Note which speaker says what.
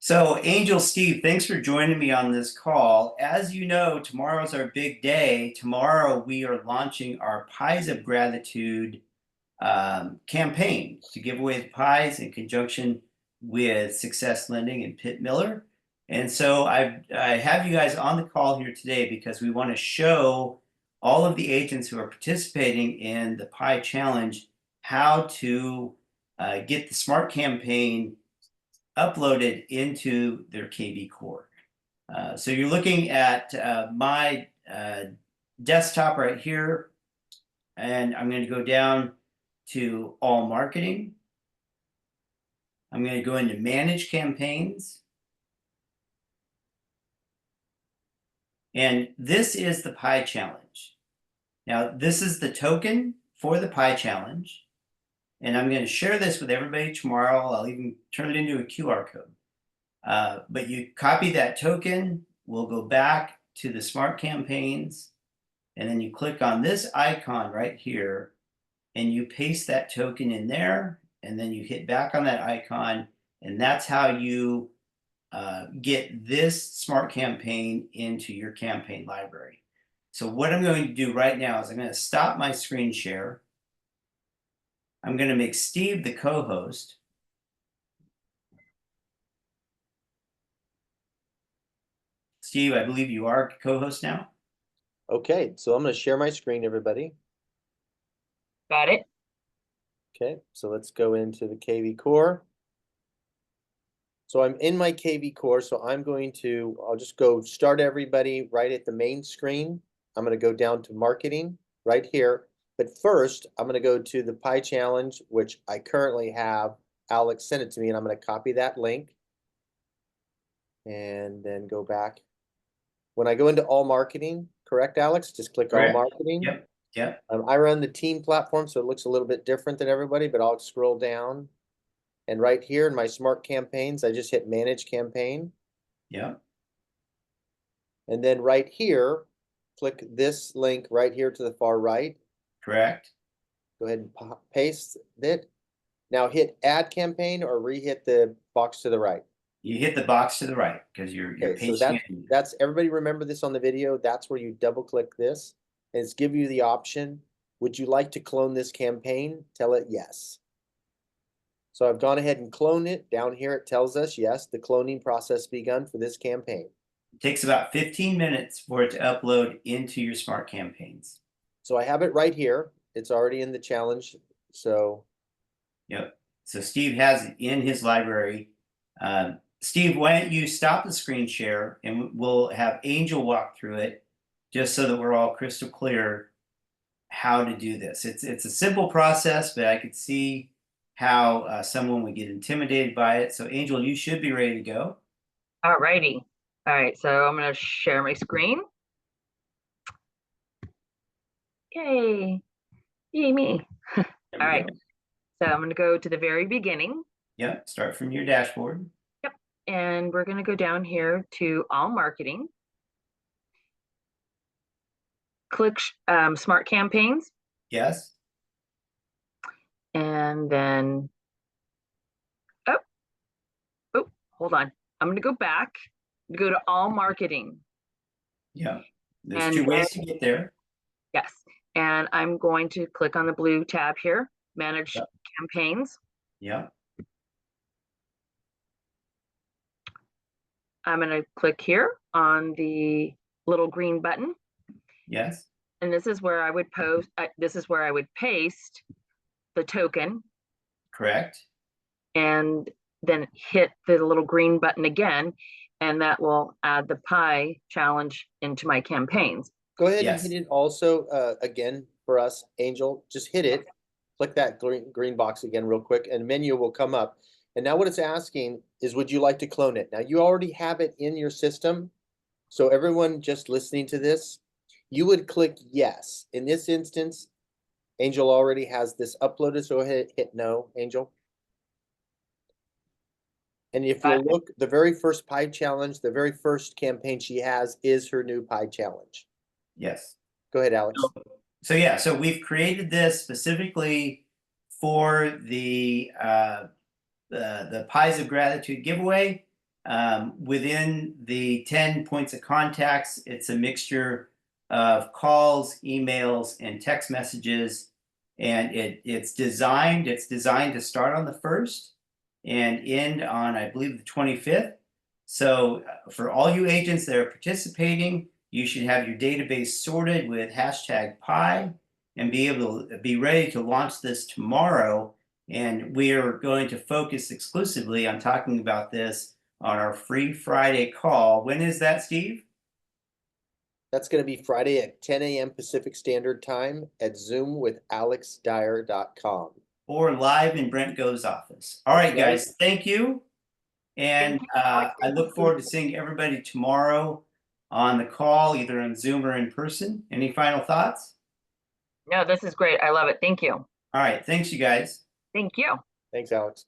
Speaker 1: So, Angel Steve, thanks for joining me on this call. As you know, tomorrow's our big day. Tomorrow, we are launching our Pies of Gratitude campaign to give away the pies in conjunction with Success Lending and Pitt Miller. And so I have you guys on the call here today because we want to show all of the agents who are participating in the Pie Challenge how to get the Smart Campaign uploaded into their kvCORE. So you're looking at my desktop right here, and I'm going to go down to All Marketing. I'm going to go into Manage Campaigns. And this is the Pie Challenge. Now, this is the token for the Pie Challenge. And I'm going to share this with everybody tomorrow. I'll even turn it into a QR code. But you copy that token, we'll go back to the Smart Campaigns, and then you click on this icon right here, and you paste that token in there, and then you hit back on that icon, and that's how you get this Smart Campaign into your campaign library. So what I'm going to do right now is I'm going to stop my screen share. I'm going to make Steve the co-host. Steve, I believe you are co-host now.
Speaker 2: Okay, so I'm going to share my screen, everybody.
Speaker 3: Got it.
Speaker 2: Okay, so let's go into the kvCORE. So I'm in my kvCORE, so I'll just go start everybody right at the main screen. I'm going to go down to marketing right here. But first, I'm going to go to the Pie Challenge, which I currently have. Alex sent it to me, and I'm going to copy that link. And then go back. When I go into All Marketing, correct, Alex? Just click
Speaker 1: Correct.
Speaker 2: All Marketing.
Speaker 1: Yep, yep.
Speaker 2: I run the team platform, so it looks a little bit different than everybody, but I'll scroll down. And right here in my Smart Campaigns, I just hit Manage Campaign.
Speaker 1: Yep.
Speaker 2: And then right here, click this link right here to the far right.
Speaker 1: Correct.
Speaker 2: Go ahead and paste it. Now hit Add Campaign or re-hit the box to the right.
Speaker 1: You hit the box to the right because you're pasting
Speaker 2: so that's everybody remember this on the video. That's where you double click this, and it's give you the option. Would you like to clone this campaign? Tell it yes. So I've gone ahead and cloned it. Down here it tells us yes, the cloning process begun for this campaign.
Speaker 1: It takes about 15 minutes for it to upload into your Smart Campaigns.
Speaker 2: So I have it right here. It's already in the challenge. So
Speaker 1: yep. So Steve has it in his library. Steve, why don't you stop the screen share and we'll have Angel walk through it just so that we're all crystal clear how to do this. It's a simple process, but I could see how someone would get intimidated by it. So Angel, you should be ready to go.
Speaker 3: All righty. All right, so I'm going to share my screen. Yay. Yay me. All right. Go. So I'm going to go to the very beginning.
Speaker 1: Yep, start from your dashboard.
Speaker 3: Yep, and we're going to go down here to All Marketing. Click Smart Campaigns.
Speaker 1: Yes.
Speaker 3: And then, oh, hold on. I'm going to go back, go to All Marketing.
Speaker 1: Yeah, there's two ways to get there.
Speaker 3: Yes, and I'm going to click on the blue tab here, Manage Campaigns.
Speaker 1: Yeah.
Speaker 3: I'm going to click here on the little green button.
Speaker 1: Yes.
Speaker 3: And this is where I would post. This is where I would paste the token.
Speaker 1: Correct.
Speaker 3: And then hit the little green button again, and that will add the Pie Challenge into my campaigns.
Speaker 2: Go ahead and hit it also again for us, Angel. Just hit it. Click that green box again real quick, and menu will come up. And now what it's asking is, would you like to clone it? Now, you already have it in your system. So everyone just listening to this, you would click yes. In this instance, Angel already has this uploaded, so hit no, Angel. And if you look, the very first Pie Challenge, the very first campaign she has is her new Pie Challenge.
Speaker 1: Yes.
Speaker 2: Go ahead, Alex.
Speaker 1: So we've created this specifically for the Pies of Gratitude giveaway. Within the 10 points of contacts, it's a mixture of calls, emails, and text messages. And it's designed to start on the 1st and end on, I believe, the 25th. So for all you agents that are participating, you should have your database sorted with #Pi and be able to be ready to launch this tomorrow. And we are going to focus exclusively on talking about this on our free Friday call. When is that, Steve?
Speaker 2: That's going to be Friday at 10 a.m. Pacific Standard Time at Zoom with alexdyer.com.
Speaker 1: Or live in Brent Go's office. All right, guys, thank you. And I look forward to seeing everybody tomorrow on the call, either on Zoom or in person. Any final thoughts?
Speaker 3: No, this is great. I love it. Thank you.
Speaker 1: All right, thanks, you guys.
Speaker 3: Thank you.
Speaker 2: Thanks, Alex.